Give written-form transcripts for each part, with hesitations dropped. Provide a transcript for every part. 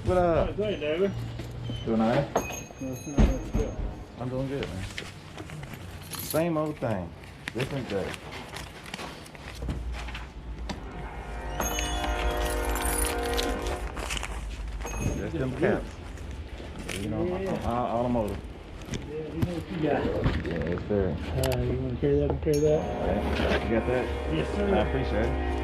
What up? Go ahead, David. Doing all right? I'm doing good, man. Same old thing, different day. Just them caps. You know, automotive. Yeah, you know what you got. Yeah, yes, sir. You want to carry that and carry that? Okay. You got that? Yes, sir. I appreciate it.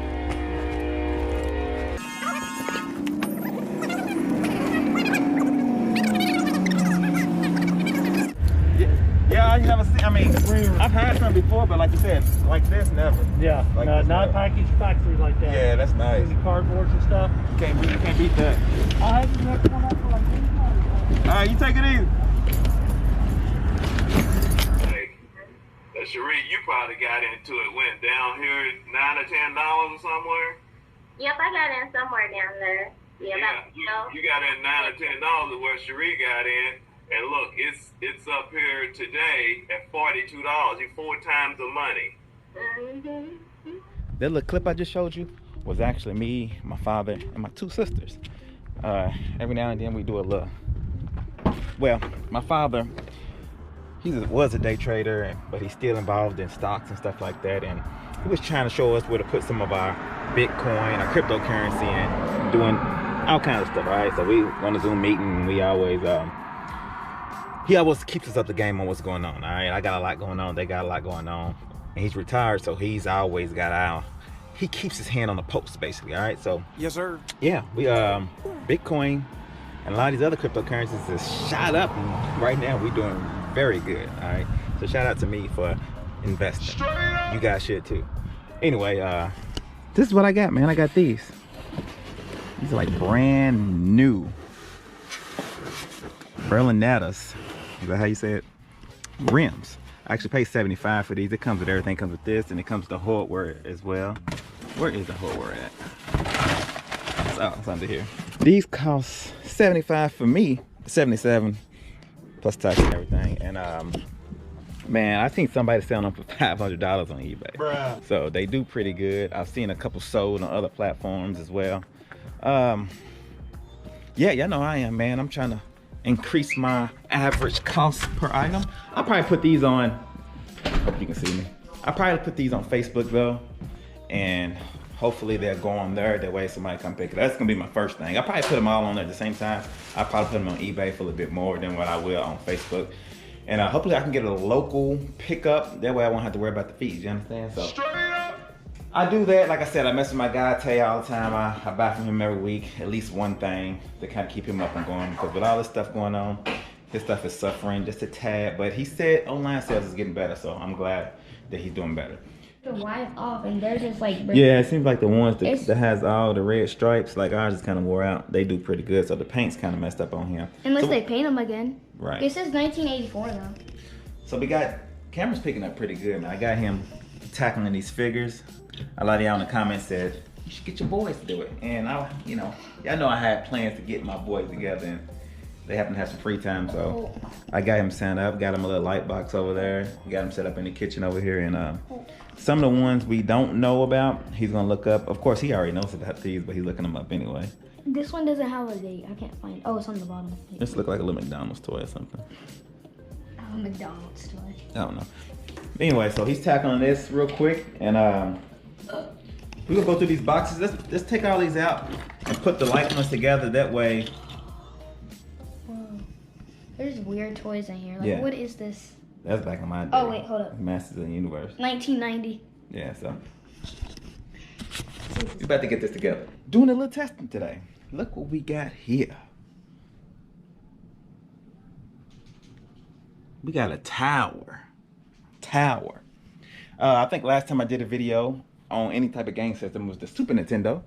Yeah, I never see. I mean, I've had some before, but like you said, like this, never. Yeah, like no, this, not never. packaged factory like that. Yeah, that's nice. The cardboards and stuff. You can't beat that. I have the next one up for like $80. All right, you take it easy. Hey, Cherie, you probably got into it, went down here $9 or $10 or somewhere. Yep, I got in somewhere down there. Yeah, you got in $9 or $10 is where Cherie got in. And look, it's up here today at $42. You 4 times the money. Mm-hmm. That little clip I just showed you was actually me, my father, and my 2 sisters. Every now and then we do a little. Well, my father, was a day trader, but he's still involved in stocks and stuff like that. And he was trying to show us where to put some of our Bitcoin, our cryptocurrency, and doing all kinds of stuff, right? So we on a Zoom meeting, and we always he always keeps us up the game on what's going on. All right, I got a lot going on, they got a lot going on, and he's retired, so he's always got he keeps his hand on the pulse, basically. All right, so yes, sir. Yeah, we Bitcoin and a lot of these other cryptocurrencies is shot up, and right now we're doing very good. All right, so shout out to me for investing. You guys should too. Anyway, this is what I got, man. I got these. These are like brand new Berlin Natis. Is that how you say it? Rims. I actually paid $75 for these. It comes with everything. It comes with this, and it comes with the hardware as well. Where is the hardware at? Oh, it's under here. These cost $75 for me, $77 plus tax and everything. And man, I seen somebody selling them for $500 on eBay. Bruh. So they do pretty good. I've seen a couple sold on other platforms as well. Yeah, y'all know I am, man. I'm trying to increase my average cost per item. I'll probably put these on, hope you can see me. I'll probably put these on Facebook though, and hopefully they'll go on there. That way somebody come pick it. That's gonna be my first thing. I'll probably put them all on there at the same time. I'll probably put them on eBay for a little bit more than what I will on Facebook. And hopefully I can get a local pickup. That way I won't have to worry about the fees, you understand? So I do that. Like I said, I mess with my guy Tay all the time. I buy from him every week, at least one thing to kind of keep him up and going. Because with all this stuff going on, his stuff is suffering just a tad. But he said online sales is getting better, so I'm glad that he's doing better. The wipe off, and they're just like. Yeah, it seems like the ones that has all the red stripes, like ours is kind of wore out. They do pretty good, so the paint's kind of messed up on here. Unless they paint them again. Right. It says 1984 though. So we got Cameron's picking up pretty good. Now I got him tackling these figures. A lot of y'all in the comments said you should get your boys to do it, and y'all know I had plans to get my boys together, and they happen to have some free time, so I got him set up, got him a little light box over there, got him set up in the kitchen over here, and some of the ones we don't know about, he's gonna look up. Of course, he already knows about these, but he's looking them up anyway. This one doesn't have a date. I can't find it. Oh, it's on the bottom. This look like a little McDonald's toy or something. Oh, McDonald's toy. I don't know. Anyway, so he's tackling this real quick, and we're gonna go through these boxes. Let's take all these out and put the light ones together. That way. Whoa. There's weird toys in here. Like, yeah. What is this? That's back in my day. Oh, wait, hold up. Masters of the Universe. 1990. Yeah, so. We're about to get this together. Doing a little testing today. Look what we got here. We got a tower. I think last time I did a video on any type of game system was the Super Nintendo.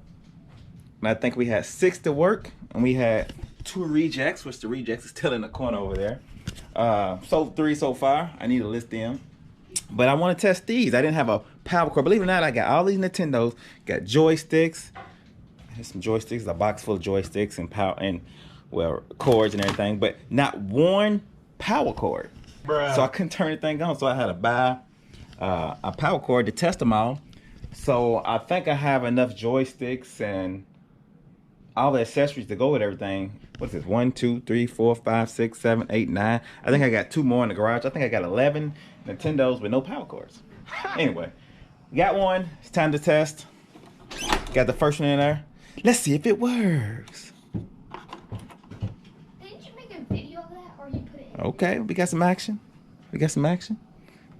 And I think we had 6 to work, and we had 2 rejects, which the rejects is still in the corner over there. Sold 3 so far. I need to list them. But I want to test these. I didn't have a power cord. Believe it or not, I got all these Nintendos. Got joysticks. Here's some joysticks, a box full of joysticks and power and cords and everything, but not one power cord. Bruh. So I couldn't turn anything on. So I had to buy a power cord to test them all. So I think I have enough joysticks and all the accessories to go with everything. What's this? 1, 2, 3, 4, 5, 6, 7, 8, 9. I think I got 2 more in the garage. I think I got 11 Nintendos with no power cords. Anyway, got one. It's time to test. Got the first one in there. Let's see if it works. Didn't you make a video of that, or you put it in? Okay, we got some action. We got some action.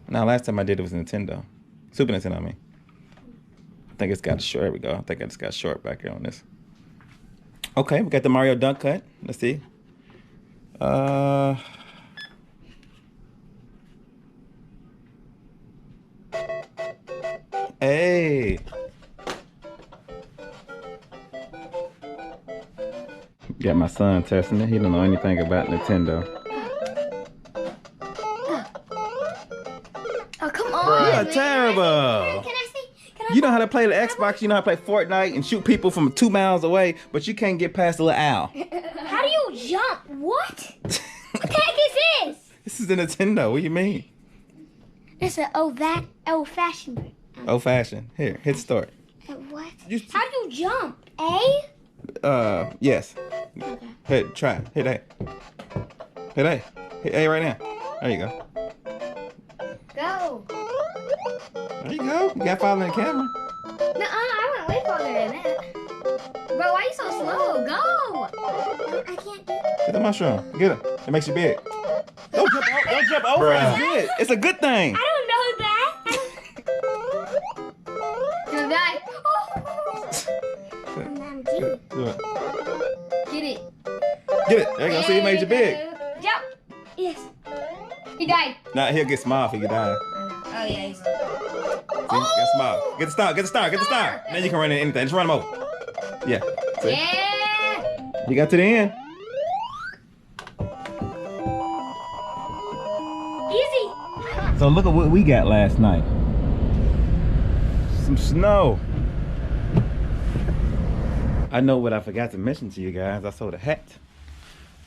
Now, last time I did it was Nintendo. Super Nintendo, I mean. I think it's got a short. There we go. I think I just got short back here on this. Okay, we got the Mario Dunk Cut. Let's see. Hey. Got my son testing it. He don't know anything about Nintendo. Oh, come on. You're man. terrible. Can I see? Can I You know how to play the Xbox, you know how to play Fortnite and shoot people from 2 miles away, but you can't get past the little owl. How do you jump? What? What the heck is this? This is the Nintendo. What do you mean? It's an old-fashioned. Old fashioned. Here, hit start. What? You- How do you jump? A? Yes. Okay. Hit, try. Hit A. Hit A. Hit A right now. There you go. Go. There you go. You got following the camera. No, I went way farther than that. Bro, why are you so slow? Go. I can't do it. Get the mushroom. Get it. It makes you big. Don't jump over. Don't jump over. It's good. It's a good thing. I don't know that. You'll die. Do it. Get it. Get it. There you go. See, it made you big. Jump. Yes. He died. Nah, he'll get small if he can die. Oh, yeah, he's See? Get small. Get the star. Get the star. Get the star. Then you can run into anything. Just run him over. Yeah. See? Yeah. You got to the end. Easy. So look at what we got last night. Some snow. I know what I forgot to mention to you guys. I sold a hat.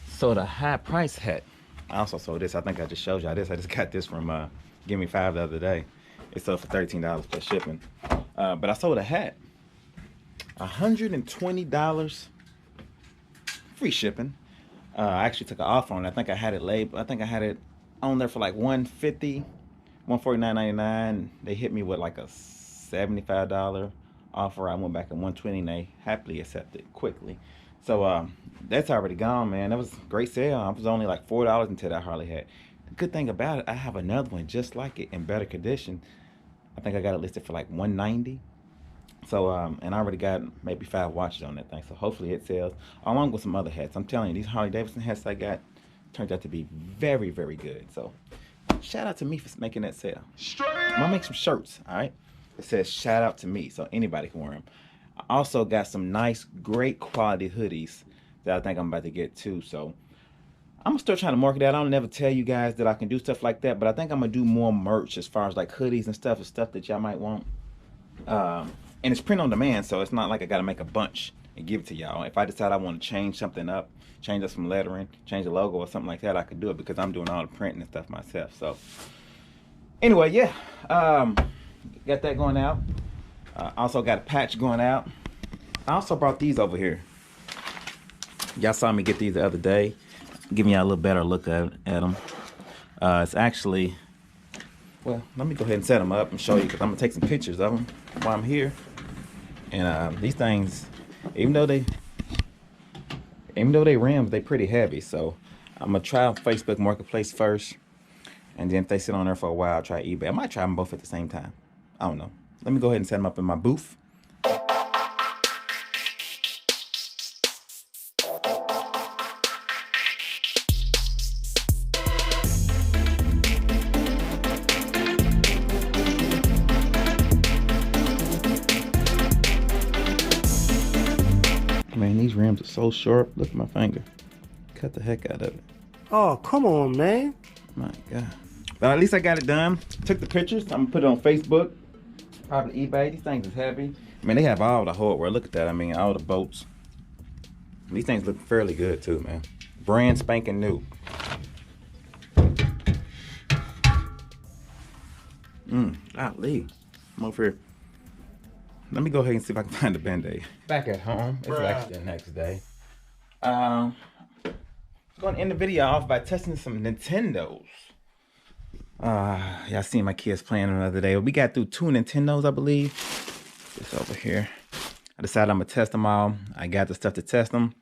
Sold a high price hat. I also sold this. I think I just showed y'all this. I just got this from Give Me 5 the other day. It sold for $13 plus shipping. But I sold a hat. $120 free shipping. I actually took an offer on it. I think I had it labeled. I think I had it on there for like $150, $149.99. They hit me with like a $75 offer. I went back at $120 and they happily accepted it quickly. So that's already gone, man. That was a great sale. I was only like $4 until that Harley hat. The good thing about it, I have another one just like it in better condition. I think I got it listed for like $190. So and I already got maybe 5 watches on that thing. So hopefully it sells along with some other hats. I'm telling you, these Harley Davidson hats I got turned out to be very, very good. So shout out to me for making that sale. I'm gonna make some shirts, all right? It says shout out to me, so anybody can wear them. I also got some nice, great quality hoodies that I think I'm about to get too. So I'm gonna start trying to market that. I don't never tell you guys that I can do stuff like that, but I think I'm gonna do more merch as far as like hoodies and stuff that y'all might want. And it's print on demand, so it's not like I gotta make a bunch and give it to y'all. If I decide I want to change something up, change up some lettering, change the logo or something like that, I could do it because I'm doing all the printing and stuff myself. So anyway, yeah, got that going out. Also got a patch going out. I also brought these over here. Y'all saw me get these the other day. Giving y'all a little better look at them. It's actually, well, let me go ahead and set them up and show you because I'm gonna take some pictures of them while I'm here. And these things, even though they rims, they pretty heavy. So I'm gonna try Facebook Marketplace first, and then if they sit on there for a while, I'll try eBay. I might try them both at the same time. I don't know. Let me go ahead and set them up in my booth. Man, these rims are so sharp. Look at my finger. Cut the heck out of it. Oh, come on, man. My God. But at least I got it done. Took the pictures. I'm gonna put it on Facebook. Probably eBay. These things is heavy. I mean, they have all the hardware. Look at that. I mean, all the bolts. These things look fairly good too, man. Brand spanking new. Golly. I'm over here let me go ahead and see if I can find the Band-Aid. Back at home. It's actually the next day. I'm going to end the video off by testing some Nintendos. Y'all seen my kids playing the other day. We got through 2 Nintendos, I believe. It's over here. I decided I'm going to test them all. I got the stuff to test them.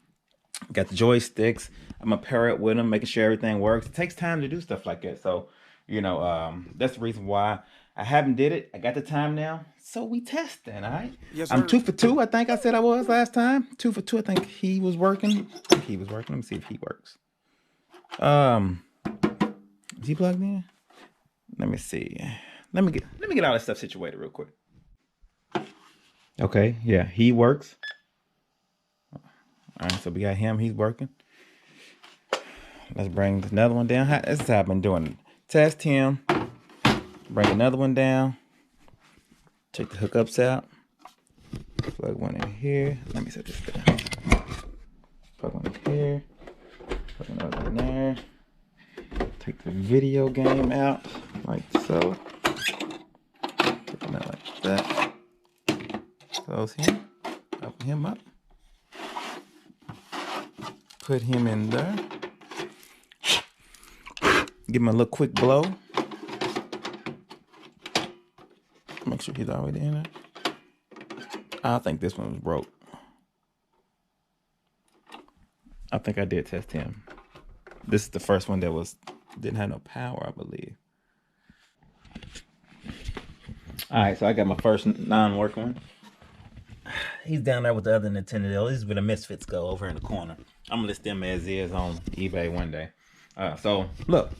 Got the joysticks. I'm going to pair it with them, making sure everything works. It takes time to do stuff like that. So, you know, that's the reason why I haven't did it. I got the time now. So we testing, all right? Yes, I'm 2 for 2. I think I said I was last time. 2 for 2. I think he was working. Let me see if he works. Is he plugged in? Let me see. Let me get all this stuff situated real quick. Okay, yeah, he works. All right, so we got him. He's working. Let's bring another one down. This is how I've been doing it. Test him. Bring another one down. Take the hookups out. Plug one in here. Let me set this down. Plug one in here. Plug another in there. Take the video game out like so. Take them out like that. Close him. Open him up. Put him in there. Give him a little quick blow. Make sure he's already in there. I think this one was broke. I think I did test him. This is the first one that didn't have no power, I believe. All right, so I got my first non-working one. He's down there with the other Nintendo. This is where the Misfits go, over in the corner. I'm gonna list them as is on eBay one day. So look,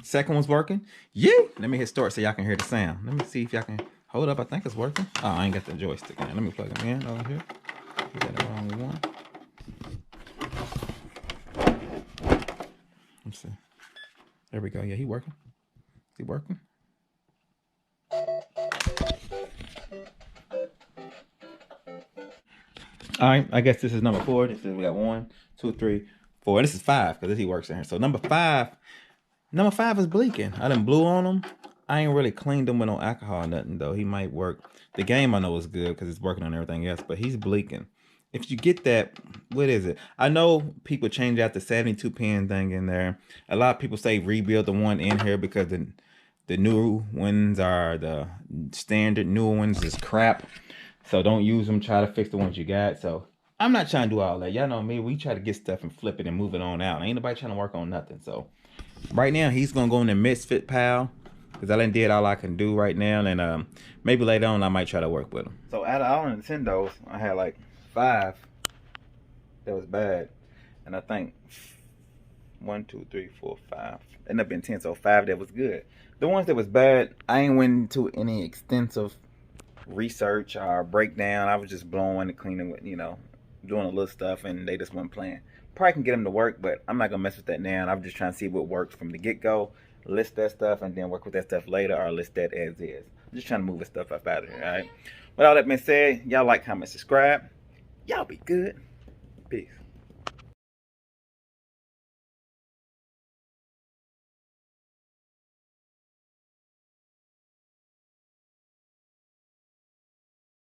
second one's working. Yeah. Let me hit start so y'all can hear the sound. Let me see if y'all can hold up. I think it's working. Oh, I ain't got the joystick in. Let me plug them in over here. We got the wrong one. Let's see. There we go. Yeah, he working. Is he working? All right, I guess this is number 4. This is, we got 1, 2, 3, 4. This is 5 because he works in here. So number 5 is bleaking. I done blew on him. I ain't really cleaned him with no alcohol or nothing though. He might work. The game I know is good because it's working on everything else, but he's bleaking. If you get that, what is it? I know people change out the 72 pin thing in there. A lot of people say rebuild the one in here because the new ones are the standard. New ones is crap. So don't use them. Try to fix the ones you got. So I'm not trying to do all that. Y'all know me. We try to get stuff and flip it and move it on out. Ain't nobody trying to work on nothing. So right now he's gonna go in the Misfit pile because I done did all I can do right now. And maybe later on I might try to work with them. So out of all Nintendos, I had like 5 that was bad, and I think 1, 2, 3, 4, 5 ended up being 10. So 5 that was good. The ones that was bad, I ain't went into any extensive research or breakdown. I was just blowing and cleaning with, you know, doing a little stuff, and they just weren't playing. Probably can get them to work, but I'm not gonna mess with that now. And I'm just trying to see what works from the get-go, list that stuff, and then work with that stuff later, or list that as is. I'm just trying to move the stuff up out of here. All right, with all that being said, y'all like, comment, subscribe. Y'all be good. Peace.